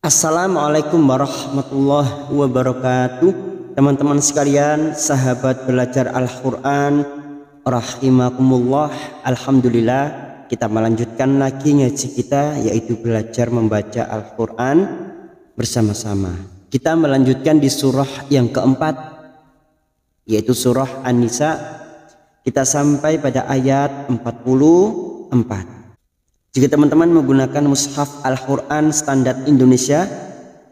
Assalamualaikum warahmatullahi wabarakatuh. Teman-teman sekalian, sahabat belajar Al-Quran rahimakumullah. Alhamdulillah, kita melanjutkan lagi ngaji kita, yaitu belajar membaca Al-Quran bersama-sama. Kita melanjutkan di surah yang keempat, yaitu surah An-Nisa. Kita sampai pada ayat 44. Jika teman-teman menggunakan mushaf Al-Quran standar Indonesia,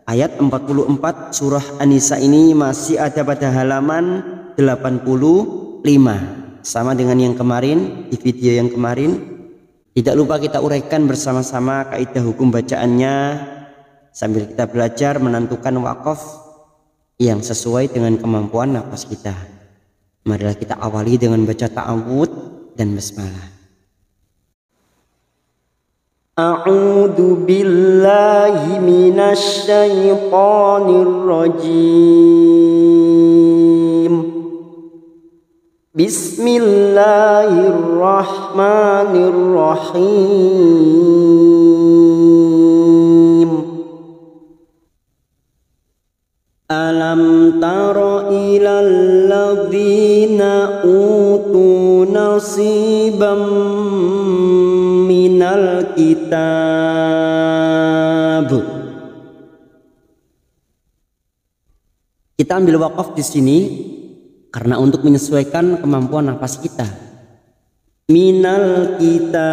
ayat 44 surah An-Nisa ini masih ada pada halaman 85, sama dengan yang kemarin di video yang kemarin. Tidak lupa kita uraikan bersama-sama kaidah hukum bacaannya sambil kita belajar menentukan wakaf yang sesuai dengan kemampuan nafas kita. Marilah kita awali dengan baca ta'awud dan basmalah. A'udzu billahi minasy syaithanir rajim. Bismillahirrahmanirrahim. Alam tara ilal ladzina utu nasiban minal kitab. Kita ambil wakaf di sini karena untuk menyesuaikan kemampuan nafas kita. Minal kitab,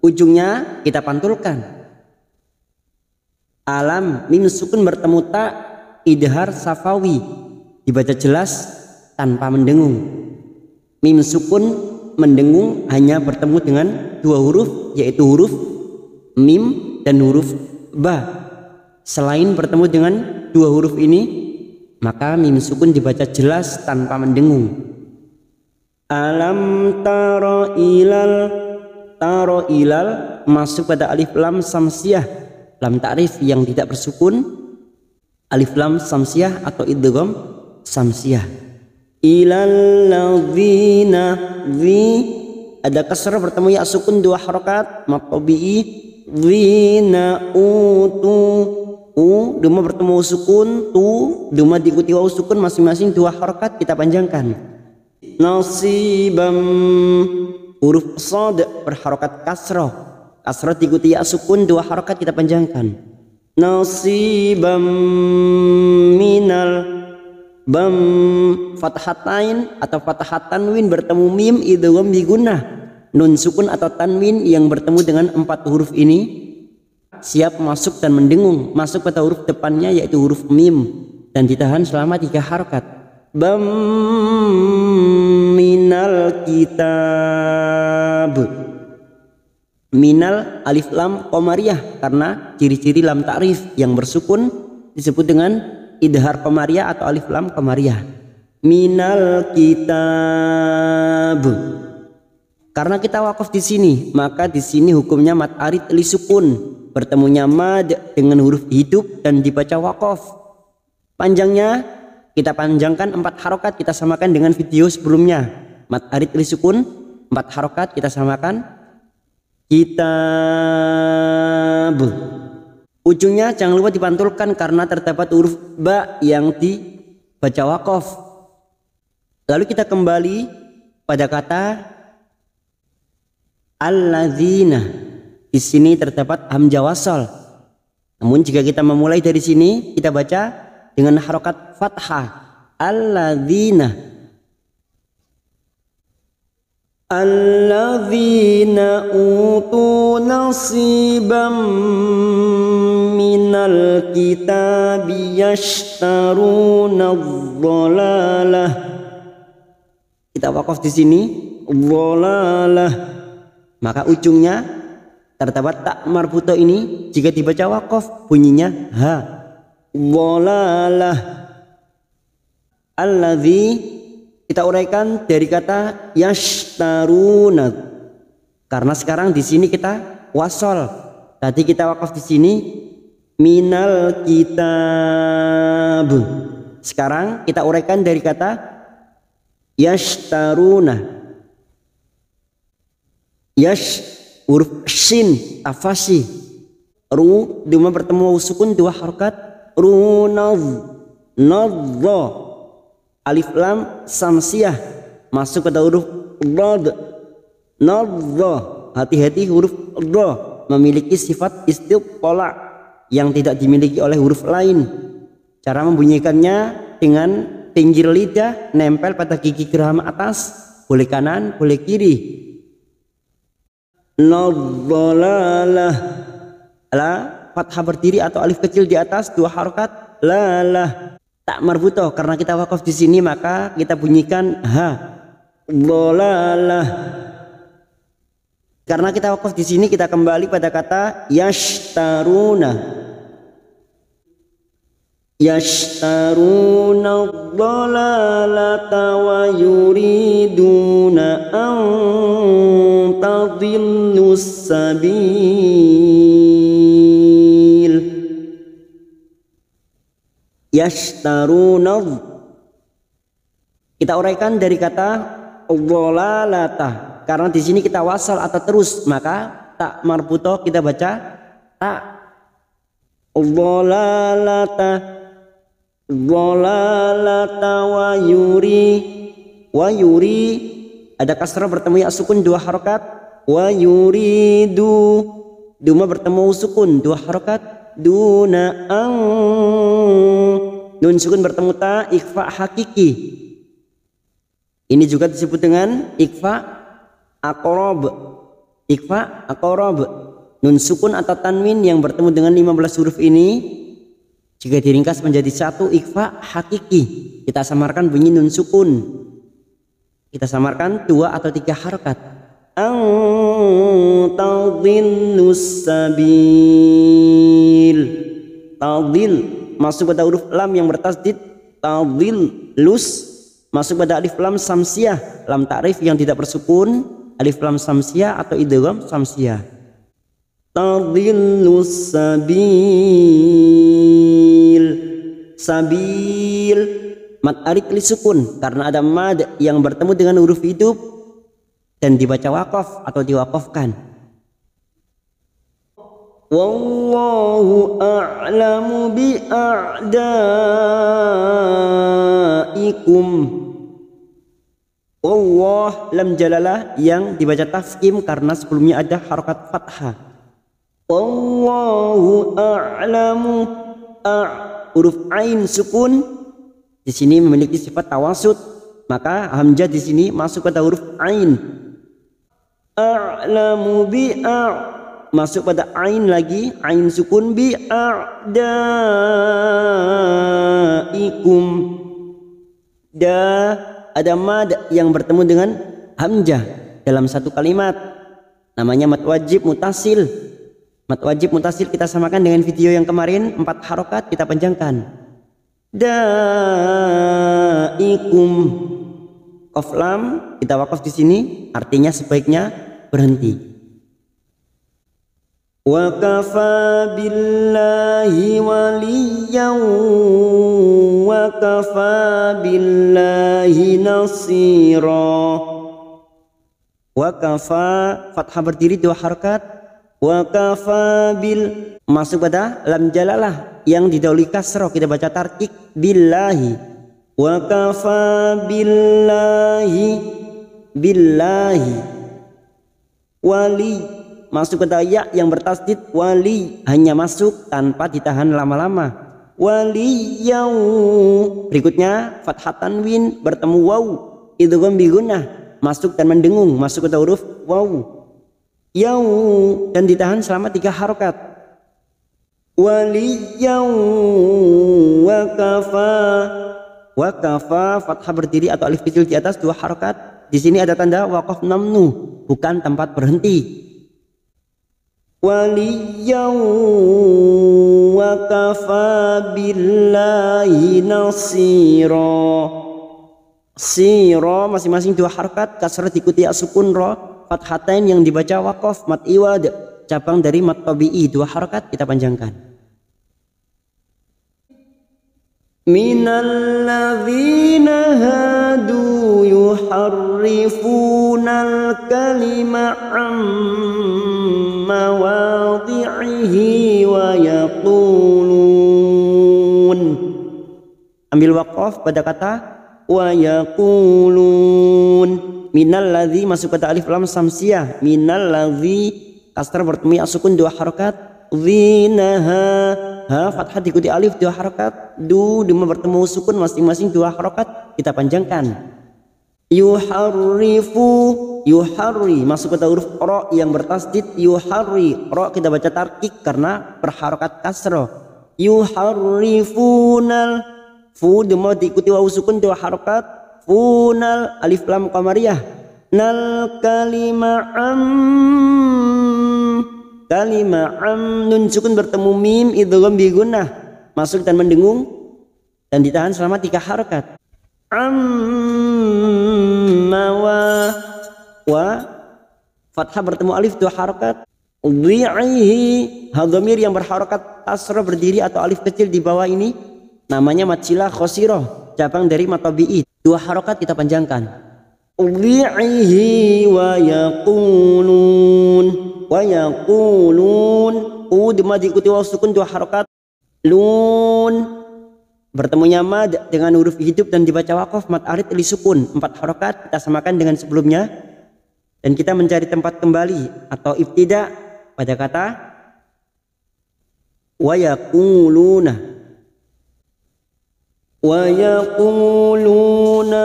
ujungnya kita pantulkan. Alam mim sukun bertemu ta, idhar safawi, dibaca jelas tanpa mendengung. Mim sukun mendengung hanya bertemu dengan dua huruf, yaitu huruf mim dan huruf ba. Selain bertemu dengan dua huruf ini, maka mim sukun dibaca jelas tanpa mendengung. Alam taro ilal masuk pada alif lam samsiah, lam ta'rif yang tidak bersukun, alif lam samsiah atau idgham samsiah. Ilal ladzina, ada kasrah bertemu ya sukun dua harakat maqtabi'i. Dzina utu, duma bertemu sukun, duma diikuti waw sukun, masing-masing dua harakat kita panjangkan. Nasibam, huruf shad berharakat kasrah, kasrah diikuti ya sukun dua harakat kita panjangkan. Nasibam minal, bam fathatain atau fathat tanwin bertemu mim idgham bi gunnah. Nun sukun atau tanwin yang bertemu dengan empat huruf ini siap masuk dan mendengung, masuk pada huruf depannya yaitu huruf mim dan ditahan selama 3 harakat. Bam minal kitab. Minal alif lam qamariyah karena ciri-ciri lam ta'rif yang bersukun disebut dengan idhar qamariyah atau alif lam qamariyah. Minal kitab. Karena kita wakaf di sini, maka di sini hukumnya mad arid li sukun, bertemunya mad dengan huruf hidup dan dibaca wakaf. Panjangnya kita panjangkan 4 harokat, kita samakan dengan video sebelumnya. Mad arid li sukun 4 harokat kita samakan. Kitab. Ujungnya jangan lupa dipantulkan karena terdapat huruf ba yang dibaca wakaf. Lalu kita kembali pada kata alladzina. Di sini terdapat hamzah wasal. Namun jika kita memulai dari sini, kita baca dengan harokat fathah. Alladzina. Alladzina utu nasiban minal kitabi yashtaruna dhalalah. Kita wakaf di sini dhalalah. Maka ujungnya terdapat tak marbuto ini jika dibaca wakaf bunyinya ha. Dhalalah. Alladzi kita uraikan dari kata yashtaruna. Karena sekarang di sini kita wasol. Tadi kita wakaf di sini minal kitab. Sekarang kita uraikan dari kata yashtaruna. Yash huruf shin tafasi ru duma bertemu wawu sukun 2 harokat, nadza, alif lam samsiah masuk pada huruf dad, nadza. Hati-hati, huruf dha memiliki sifat istiqala yang tidak dimiliki oleh huruf lain. Cara membunyikannya dengan pinggir lidah nempel pada gigi geraham atas, boleh kanan boleh kiri. Nadzalalah, la fathah berdiri atau alif kecil di atas 2 harokat, lalah. Tak marbutoh karena kita wakaf di sini maka kita bunyikan ha, dhalalah. Karena kita wakaf di sini kita kembali pada kata yashtaruna, dhalalata wa yuriduna an tadhillus sabil. Yashtaruna, kita uraikan dari kata dhalalata. Karena di sini kita wasal atau terus, maka tak marbutoh kita baca tak. Dhalalata, dhalalata wa yuri, ada kasrah bertemu ya sukun 2 harokat, wa yuridu, duma bertemu sukun 2 harokat, duna ang, nun sukun bertemu ta, ikhfa hakiki. Ini juga disebut dengan ikhfa aqrab, ikhfa aqrab. Nun sukun atau tanwin yang bertemu dengan 15 huruf ini jika diringkas menjadi 1 ikhfa hakiki, kita samarkan bunyi nun sukun, kita samarkan 2 atau 3 harokat. Tadhillus sabil, tadhil masuk pada huruf lam yang bertasdid, tadhillus masuk pada alif lam samsiah, lam ta'rif yang tidak bersukun, alif lam samsiah atau idgham samsiah. Tadhillus sabil, sabil mad arik li sukun karena ada mad yang bertemu dengan huruf hidup dan dibaca wakaf atau diwakafkan. Wallahu a'lamu bi a'daikum. Allah lam jalalah yang dibaca tafkhim karena sebelumnya ada harokat fathah. Wallahu a'lamu, huruf ain sukun di sini memiliki sifat tawasud, maka hamzah di sini masuk pada huruf ain. A'lamu bi masuk pada ain lagi, ain sukun bi a'daikum. Ada mad yang bertemu dengan hamzah dalam satu kalimat, namanya mad wajib mutasil. Mad wajib mutasil kita samakan dengan video yang kemarin, 4 harokat kita panjangkan. Daikum, qaf lam kita wakaf di sini, artinya sebaiknya berhenti. Wa kafa billahi waliyan wa kafa billahi nasira. Wa kafa fathah berdiri 2 harokat, wa kafa bil masuk pada lam jalalah yang didahului kasroh, kita baca tarkik billahi. Wa kafa billahi, billahi wali masuk pada ya yang bertasdid wali, hanya masuk tanpa ditahan lama-lama. Waliyau, berikutnya fathah tanwin bertemu waw, idgham bi gunnah masuk dan mendengung, masuk ke huruf waw. Yau dan ditahan selama 3 harokat. Waliyau wa kafa fathah berdiri atau alif kecil di atas 2 harokat. Di sini ada tanda waqaf namnu, bukan tempat berhenti. Waliyau wa kafa billahi nasira. Sira masing-masing 2 harokat, kasrah diikuti ya sukun ra, fathatain yang dibaca waqaf, mad iwad cabang dari mad tabi'i 2 harokat kita panjangkan. Minal ladzina hadu yuharrifunal kalima am mawadhi'ihi Ambil waqaf pada kata wa yaqulun. Minal ladzi masuk kata alif lam samsiyah. Minal ladzi kasrah bertemu ya sukun 2 harakat. Dzinaha ha fathah diikuti alif 2 harakat. Du bertemu sukun masing-masing 2 harakat. Kita panjangkan. Yuharri masuk kata huruf ro yang bertasdid. Yuharri ro kita baca tarkik karena berharakat kasrah. Yuharrifunal fu diikuti wawu sukun 2 harakat. Funal alif lam qamariyah. Nal kalima'am nun sukun bertemu mim idgham bi gunnah masuk dan mendengung dan ditahan selama 3 harakat. Wa fathah bertemu alif 2 harakat. Dhi'ihi hadhamir yang berharakat kasrah berdiri atau alif kecil di bawah ini namanya matsilah khosirah, cabang dari matabi'i. 2 harakat kita panjangkan. Dhi'ihi wa yaqulun diikuti wawu sukun 2 harakat. Lun bertemunya mad dengan huruf hidup dan dibaca waqaf mad arid li sukun 4 harakat. Kita samakan dengan sebelumnya dan kita mencari tempat kembali atau ibtida pada kata wa yaquluna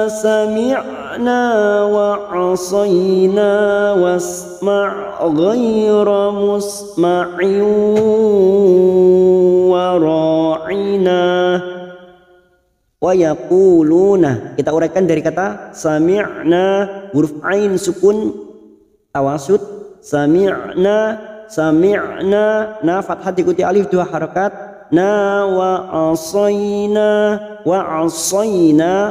sami'na wa 'asayna wasma' ghayra musma'in wa ra'ina. Wa yaquluna kita uraikan dari kata sami'na huruf ain sukun tawasud. Sami'na na fathah diikuti alif 2 harakat. Na wa asayna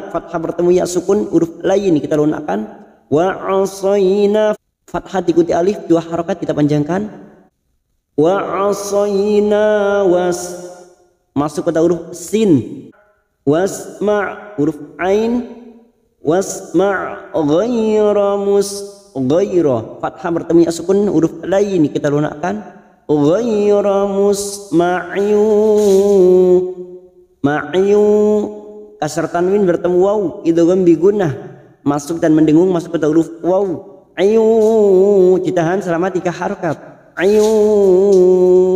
fathah bertemu ya sukun huruf lain kita lunakkan. Wa asayna fathah diikuti alif 2 harakat kita panjangkan. Wa asayna masuk pada huruf sin. Wasma' huruf ain. Wasma' ghayra fathah bertemu ya sukun huruf lain kita lunakkan. Ghayra musma'in kasar tanwin bertemu waw idgham bi gunnah masuk dan mendengung masuk pada huruf waw. Ayu ditahan selama 3 harakat. Ayu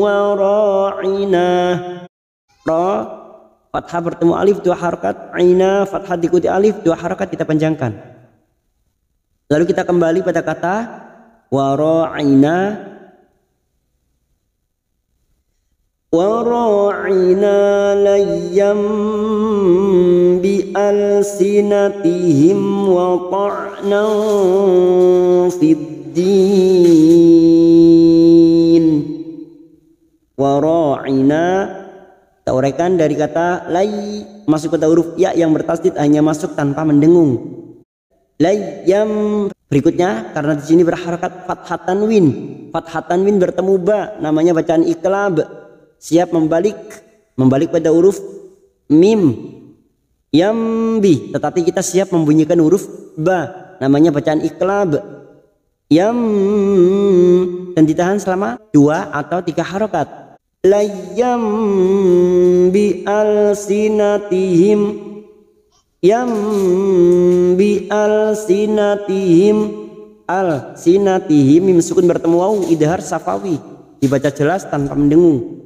wa ra'ina ra fathah bertemu alif 2 harakat. Aina fathah diikuti alif 2 harakat kita panjangkan. Lalu kita kembali pada kata wa ra'ina layyam bi alsinatihim wa ta'nan fid din. Wa ra'ina kita uraikan dari kata lay masuk pada huruf ya yang bertasdid hanya masuk tanpa mendengung. Layyam berikutnya karena di sini berharakat fathah tanwin bertemu ba namanya bacaan iqlab siap membalik pada huruf mim. Yambi tetapi kita siap membunyikan huruf ba namanya bacaan iqlab. Yam dan ditahan selama 2 atau 3 harakat. Layyam bi alsinatihim yam bi alsinatihim mim sukun bertemu waw idhar safawi dibaca jelas tanpa mendengung.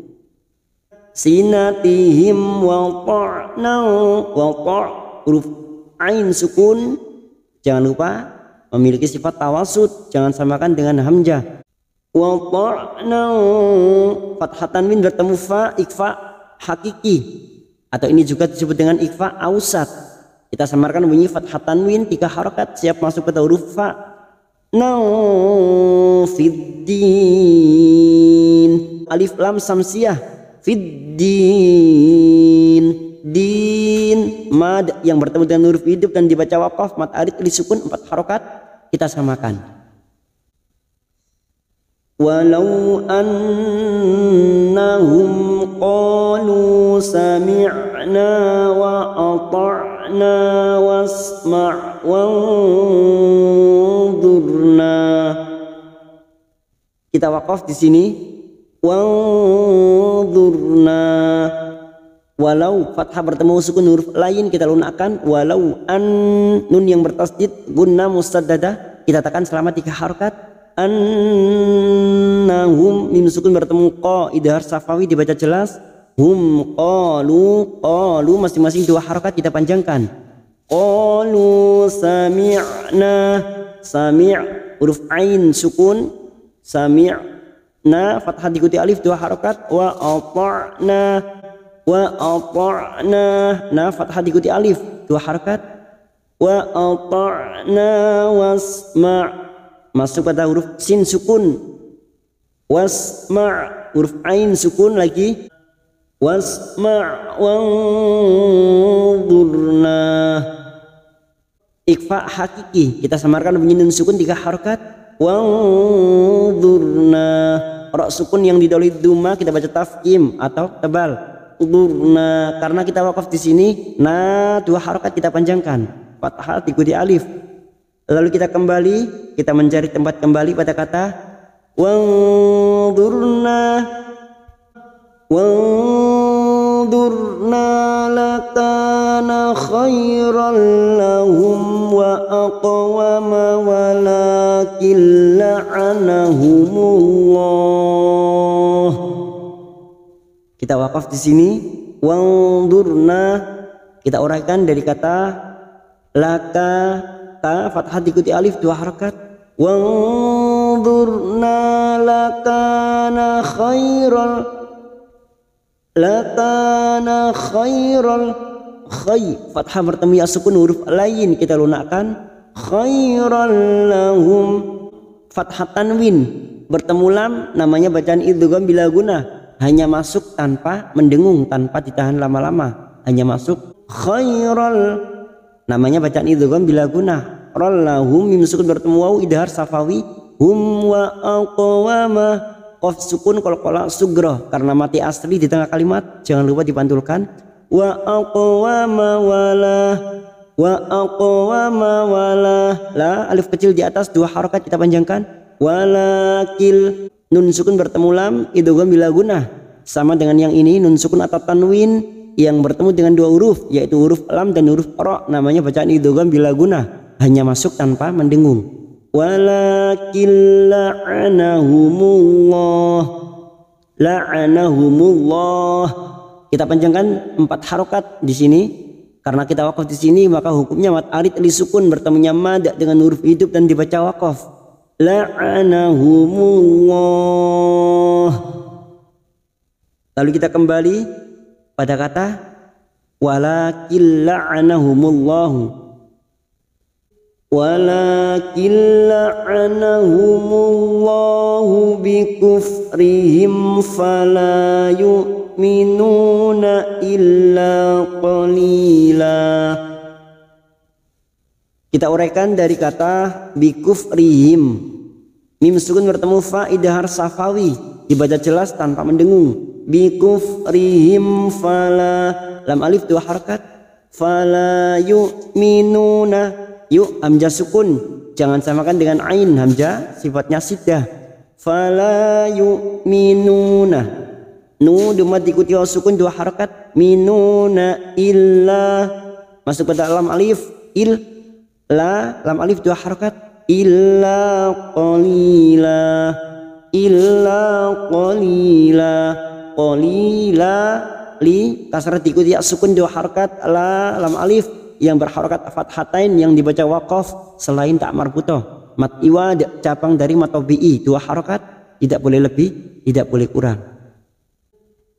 Sinatihim wa ta'na huruf ain sukun jangan lupa memiliki sifat tawasud jangan samakan dengan hamzah. Wa ta'na fathah tanwin bertemu fa ikfa hakiki atau ini juga disebut dengan ikfa ausat. Kita samarkan bunyi fathah tanwin 3 harakat siap masuk pada huruf fa. Fiddin alif lam samsiyah fiddin din mad yang bertemu dengan huruf hidup dan dibaca waqaf mad arid li sukun 4 harakat kita samakan. Walau annahum qalu sami'na wa ata'na wasma' wanzurna. Kita wakaf di sini wanzurna. Walau fathah bertemu sukun huruf lain kita lunakkan. Walau an, nun yang bertasdid gunna mustaddadah kita tekan selama 3 harokat. Annahum, mim sukun bertemu qa idhar safawi dibaca jelas. Hum qalu masing-masing 2 harokat kita panjangkan. Qalu sami'na, sami' huruf ain sukun, sami'na fathah diikuti alif 2 harokat. Wa ata'na, na fathah diikuti alif 2 harokat. Wa ata'na wasma', masuk pada huruf sin sukun. Wasma' huruf ain sukun lagi. Wasma' wanzurna. Ikhfa hakiki kita samarkan bunyi nun sukun 3 harokat. Wanzurna. Ra sukun yang didahului duma kita baca tafkhim atau tebal. Durna, karena kita wakaf di sini, nah 2 harokat kita panjangkan. Fathah diikuti alif. Lalu kita kembali, kita mencari tempat kembali pada kata wanzurna. Wanzurna lakana khairan lahum wa aqwama walakin la'anahumullah. Kita wakaf di sini. Wanzurna kita uraikan dari kata laka, ta fathah diikuti alif 2 harokat. Wanzurna lakana khairal khay fathah bertemu ya sukun huruf lain kita lunakkan. Khairal lahum fathah tanwin bertemu lam namanya bacaan idgham bila guna, hanya masuk tanpa mendengung, tanpa ditahan lama-lama, hanya masuk. Khairal namanya bacaan idgham bila guna. Rallahum mim sukun bertemu waw idhar safawi. Hum wa aqwama qaf sukun qalqalah sugra karena mati asli di tengah kalimat, jangan lupa dipantulkan. Wa aqwama wala la alif kecil di atas 2 harokat kita panjangkan. Walakil nun sukun bertemu lam idgham bila guna, sama dengan yang ini nun sukun atau tanwin yang bertemu dengan 2 huruf yaitu huruf lam dan huruf ra, namanya bacaan idgham bila guna, hanya masuk tanpa mendengung. Walakin la'anahumullah kita panjangkan 4 harokat di sini. Karena kita wakaf di sini maka hukumnya mat arid li sukun bertemunya mad dengan huruf hidup dan dibaca wakaf. La'anahumullah. Lalu kita kembali pada kata walakin la'anahumullahu. Walakin la'anahumullahu bikufrihim fala yu'minuna illa qalila. Kita uraikan dari kata bikufrihim. Mim sukun bertemu fa idhar safawi dibaca jelas tanpa mendengung. Bikufrihim fala lam alif 2 harokat. Fala yu'minuna, yuk hamzah sukun jangan samakan dengan ain, hamzah sifatnya siddah. Fala yu'minuna, nu duma diikuti sukun 2 harokat. Minuna illa masuk pada lam alif la lam alif 2 harokat. Illa qalila li kasrah diikuti sukun 2 harokat. La lam alif yang berharokat fathatain yang dibaca waqaf selain tak marbutoh. Mat iwad cabang dari matobi'i 2 harokat, tidak boleh lebih, tidak boleh kurang.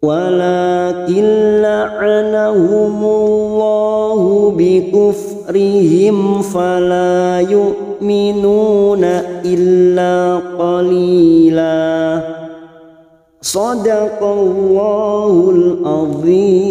Walakin la'anahumullahu bikufrihim fala yu'minuna illa qalila. Shadaqallahul azim.